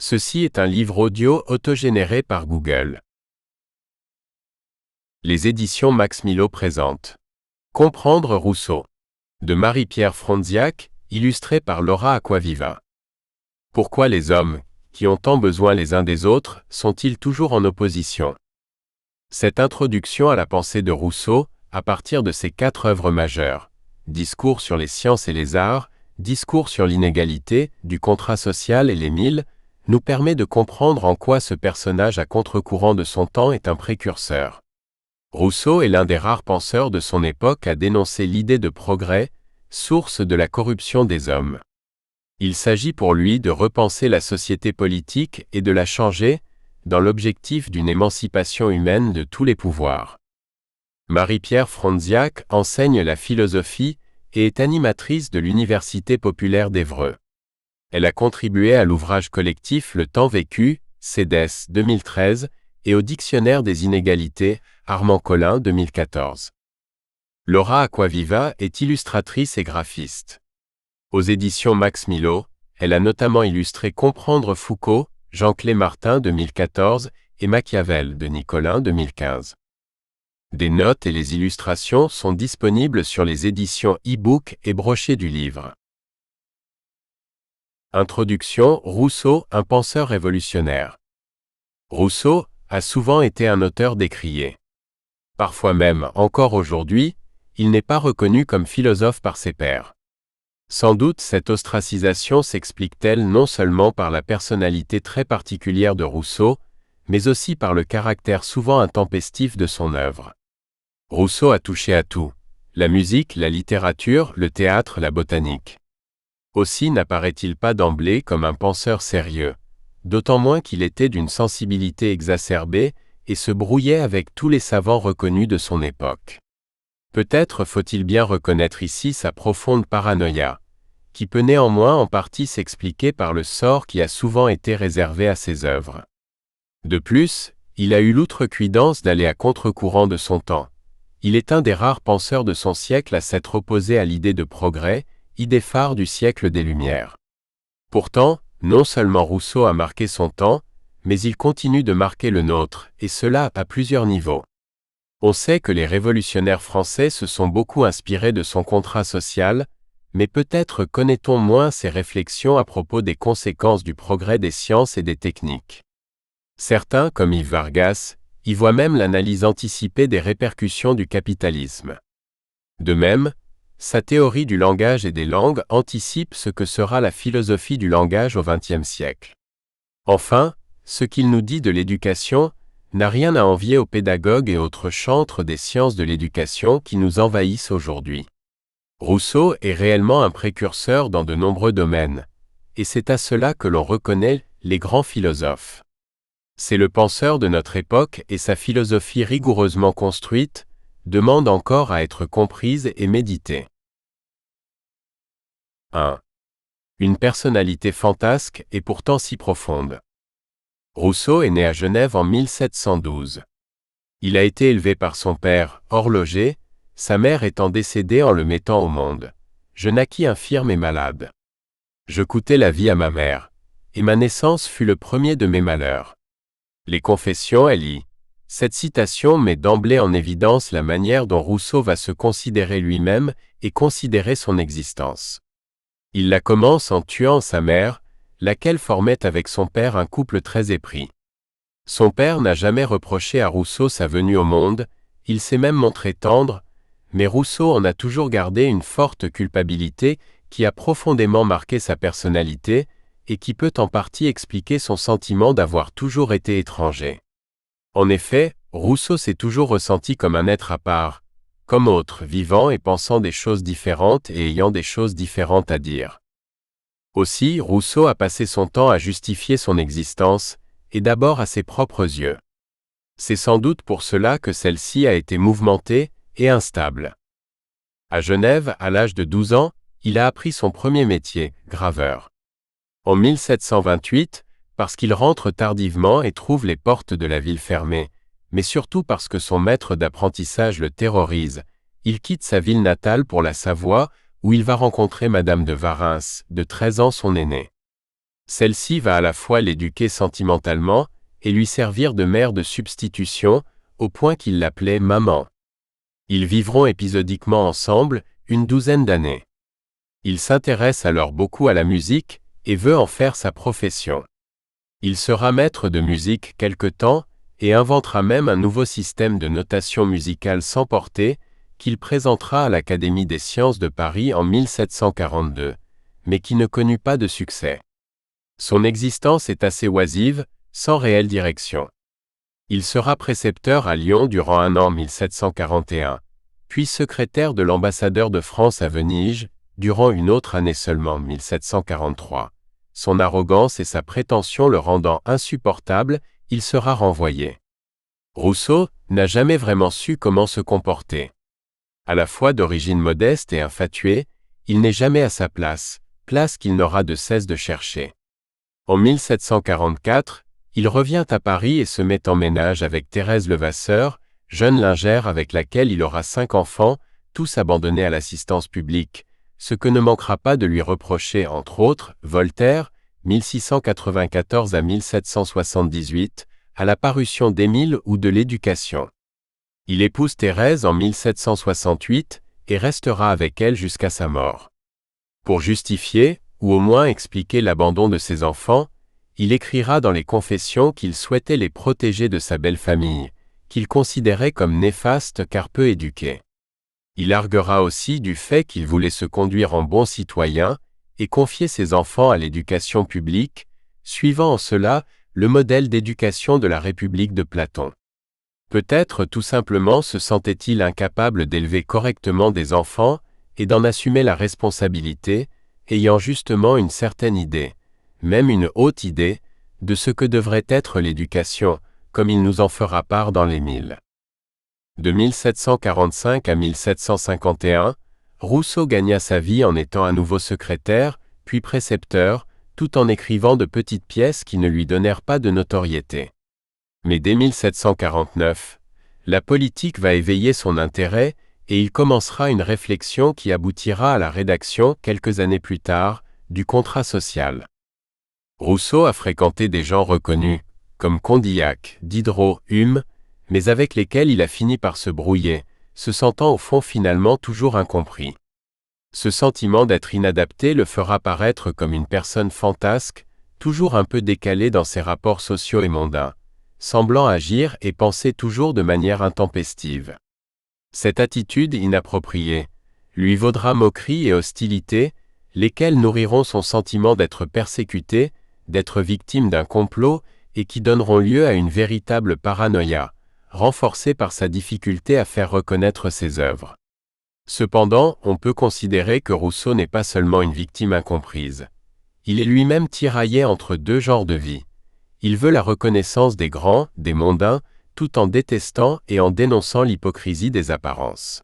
Ceci est un livre audio autogénéré par Google. Les éditions Max Milo présentent Comprendre Rousseau de Marie-Pierre Frondziak, illustré par Laura Acquaviva. Pourquoi les hommes, qui ont tant besoin les uns des autres, sont-ils toujours en opposition? Cette introduction à la pensée de Rousseau, à partir de ses 4 œuvres majeures, Discours sur les sciences et les arts, Discours sur l'inégalité, du contrat social et les mille, nous permet de comprendre en quoi ce personnage à contre-courant de son temps est un précurseur. Rousseau est l'un des rares penseurs de son époque à dénoncer l'idée de progrès, source de la corruption des hommes. Il s'agit pour lui de repenser la société politique et de la changer, dans l'objectif d'une émancipation humaine de tous les pouvoirs. Marie-Pierre Frondziak enseigne la philosophie et est animatrice de l'Université populaire d'Évreux. Elle a contribué à l'ouvrage collectif Le temps vécu, CEDES 2013, et au Dictionnaire des inégalités, Armand Collin 2014. Laura Acquaviva est illustratrice et graphiste. Aux éditions Max Milo, elle a notamment illustré Comprendre Foucault, Jean-Clé Martin 2014 et Machiavel de Nicolin 2015. Des notes et les illustrations sont disponibles sur les éditions e-book et brochets du livre. Introduction. Rousseau, un penseur révolutionnaire. Rousseau a souvent été un auteur décrié. Parfois même, encore aujourd'hui, il n'est pas reconnu comme philosophe par ses pairs. Sans doute cette ostracisation s'explique-t-elle non seulement par la personnalité très particulière de Rousseau, mais aussi par le caractère souvent intempestif de son œuvre. Rousseau a touché à tout: la musique, la littérature, le théâtre, la botanique. Aussi n'apparaît-il pas d'emblée comme un penseur sérieux, d'autant moins qu'il était d'une sensibilité exacerbée et se brouillait avec tous les savants reconnus de son époque. Peut-être faut-il bien reconnaître ici sa profonde paranoïa, qui peut néanmoins en partie s'expliquer par le sort qui a souvent été réservé à ses œuvres. De plus, il a eu l'outrecuidance d'aller à contre-courant de son temps. Il est un des rares penseurs de son siècle à s'être opposé à l'idée de progrès, idée phare du siècle des Lumières. Pourtant, non seulement Rousseau a marqué son temps, mais il continue de marquer le nôtre, et cela à plusieurs niveaux. On sait que les révolutionnaires français se sont beaucoup inspirés de son contrat social, mais peut-être connaît-on moins ses réflexions à propos des conséquences du progrès des sciences et des techniques. Certains, comme Yves Vargas, y voient même l'analyse anticipée des répercussions du capitalisme. De même, sa théorie du langage et des langues anticipe ce que sera la philosophie du langage au XXe siècle. Enfin, ce qu'il nous dit de l'éducation n'a rien à envier aux pédagogues et autres chantres des sciences de l'éducation qui nous envahissent aujourd'hui. Rousseau est réellement un précurseur dans de nombreux domaines, et c'est à cela que l'on reconnaît les grands philosophes. C'est le penseur de notre époque et sa philosophie rigoureusement construite demande encore à être comprise et méditée. 1. Une personnalité fantasque et pourtant si profonde. Rousseau est né à Genève en 1712. Il a été élevé par son père, horloger, sa mère étant décédée en le mettant au monde. Je naquis infirme et malade. Je coûtai la vie à ma mère, et ma naissance fut le premier de mes malheurs. Les Confessions, elle y. Cette citation met d'emblée en évidence la manière dont Rousseau va se considérer lui-même et considérer son existence. Il la commence en tuant sa mère, laquelle formait avec son père un couple très épris. Son père n'a jamais reproché à Rousseau sa venue au monde, il s'est même montré tendre, mais Rousseau en a toujours gardé une forte culpabilité qui a profondément marqué sa personnalité et qui peut en partie expliquer son sentiment d'avoir toujours été étranger. En effet, Rousseau s'est toujours ressenti comme un être à part, comme autre, vivant et pensant des choses différentes et ayant des choses différentes à dire. Aussi, Rousseau a passé son temps à justifier son existence, et d'abord à ses propres yeux. C'est sans doute pour cela que celle-ci a été mouvementée et instable. À Genève, à l'âge de 12 ans, il a appris son premier métier, graveur. En 1728, parce qu'il rentre tardivement et trouve les portes de la ville fermées, mais surtout parce que son maître d'apprentissage le terrorise, il quitte sa ville natale pour la Savoie, où il va rencontrer Madame de Warens, de 13 ans son aînée. Celle-ci va à la fois l'éduquer sentimentalement et lui servir de mère de substitution, au point qu'il l'appelait maman. Ils vivront épisodiquement ensemble une douzaine d'années. Il s'intéresse alors beaucoup à la musique et veut en faire sa profession. Il sera maître de musique quelque temps et inventera même un nouveau système de notation musicale sans portée qu'il présentera à l'Académie des sciences de Paris en 1742, mais qui ne connut pas de succès. Son existence est assez oisive, sans réelle direction. Il sera précepteur à Lyon durant un an 1741, puis secrétaire de l'ambassadeur de France à Venise, durant une autre année seulement 1743. Son arrogance et sa prétention le rendant insupportable, il sera renvoyé. Rousseau n'a jamais vraiment su comment se comporter. À la fois d'origine modeste et infatué, il n'est jamais à sa place qu'il n'aura de cesse de chercher. En 1744, il revient à Paris et se met en ménage avec Thérèse Levasseur, jeune lingère avec laquelle il aura 5 enfants, tous abandonnés à l'assistance publique, ce que ne manquera pas de lui reprocher entre autres Voltaire, 1694 à 1778, à la parution d'Émile ou de l'Éducation. Il épouse Thérèse en 1768 et restera avec elle jusqu'à sa mort. Pour justifier, ou au moins expliquer l'abandon de ses enfants, il écrira dans les Confessions qu'il souhaitait les protéger de sa belle famille, qu'il considérait comme néfaste car peu éduquée. Il arguera aussi du fait qu'il voulait se conduire en bon citoyen et confier ses enfants à l'éducation publique, suivant en cela le modèle d'éducation de la République de Platon. Peut-être tout simplement se sentait-il incapable d'élever correctement des enfants et d'en assumer la responsabilité, ayant justement une certaine idée, même une haute idée, de ce que devrait être l'éducation, comme il nous en fera part dans l'Émile. De 1745 à 1751, Rousseau gagna sa vie en étant à nouveau secrétaire, puis précepteur, tout en écrivant de petites pièces qui ne lui donnèrent pas de notoriété. Mais dès 1749, la politique va éveiller son intérêt et il commencera une réflexion qui aboutira à la rédaction, quelques années plus tard, du contrat social. Rousseau a fréquenté des gens reconnus, comme Condillac, Diderot, Hume, mais avec lesquels il a fini par se brouiller, se sentant au fond finalement toujours incompris. Ce sentiment d'être inadapté le fera paraître comme une personne fantasque, toujours un peu décalée dans ses rapports sociaux et mondains, semblant agir et penser toujours de manière intempestive. Cette attitude inappropriée lui vaudra moquerie et hostilité, lesquelles nourriront son sentiment d'être persécuté, d'être victime d'un complot et qui donneront lieu à une véritable paranoïa, renforcée par sa difficulté à faire reconnaître ses œuvres. Cependant, on peut considérer que Rousseau n'est pas seulement une victime incomprise. Il est lui-même tiraillé entre deux genres de vie. Il veut la reconnaissance des grands, des mondains, tout en détestant et en dénonçant l'hypocrisie des apparences.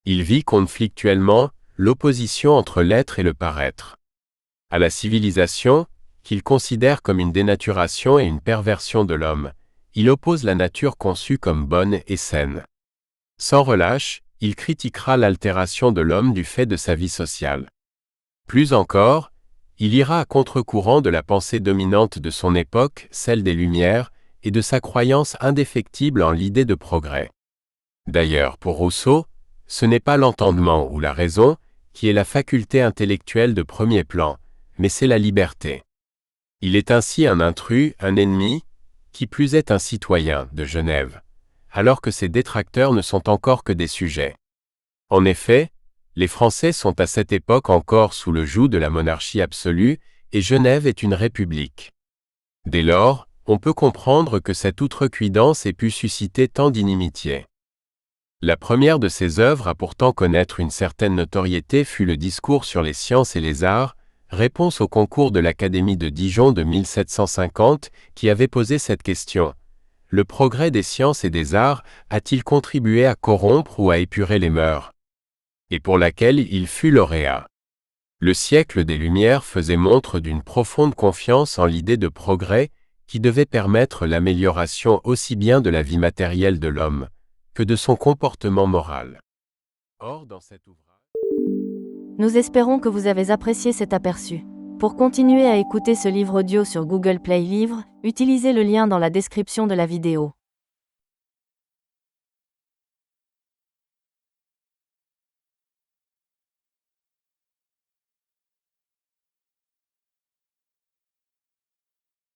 Il vit conflictuellement l'opposition entre l'être et le paraître. À la civilisation, qu'il considère comme une dénaturation et une perversion de l'homme, il oppose la nature conçue comme bonne et saine. Sans relâche, il critiquera l'altération de l'homme du fait de sa vie sociale. Plus encore, il ira à contre-courant de la pensée dominante de son époque, celle des Lumières, et de sa croyance indéfectible en l'idée de progrès. D'ailleurs, pour Rousseau, ce n'est pas l'entendement ou la raison qui est la faculté intellectuelle de premier plan, mais c'est la liberté. Il est ainsi un intrus, un ennemi, qui plus est un citoyen de Genève, alors que ses détracteurs ne sont encore que des sujets. En effet, les Français sont à cette époque encore sous le joug de la monarchie absolue, et Genève est une république. Dès lors, on peut comprendre que cette outrecuidance ait pu susciter tant d'inimitié. La première de ses œuvres à pourtant connaître une certaine notoriété fut le discours sur les sciences et les arts, réponse au concours de l'Académie de Dijon de 1750 qui avait posé cette question. Le progrès des sciences et des arts a-t-il contribué à corrompre ou à épurer les mœurs? Et pour laquelle il fut lauréat. Le siècle des Lumières faisait montre d'une profonde confiance en l'idée de progrès qui devait permettre l'amélioration aussi bien de la vie matérielle de l'homme que de son comportement moral. Or, dans cet ouvrage, Nous espérons que vous avez apprécié cet aperçu. Pour continuer à écouter ce livre audio sur Google Play Livres, utilisez le lien dans la description de la vidéo.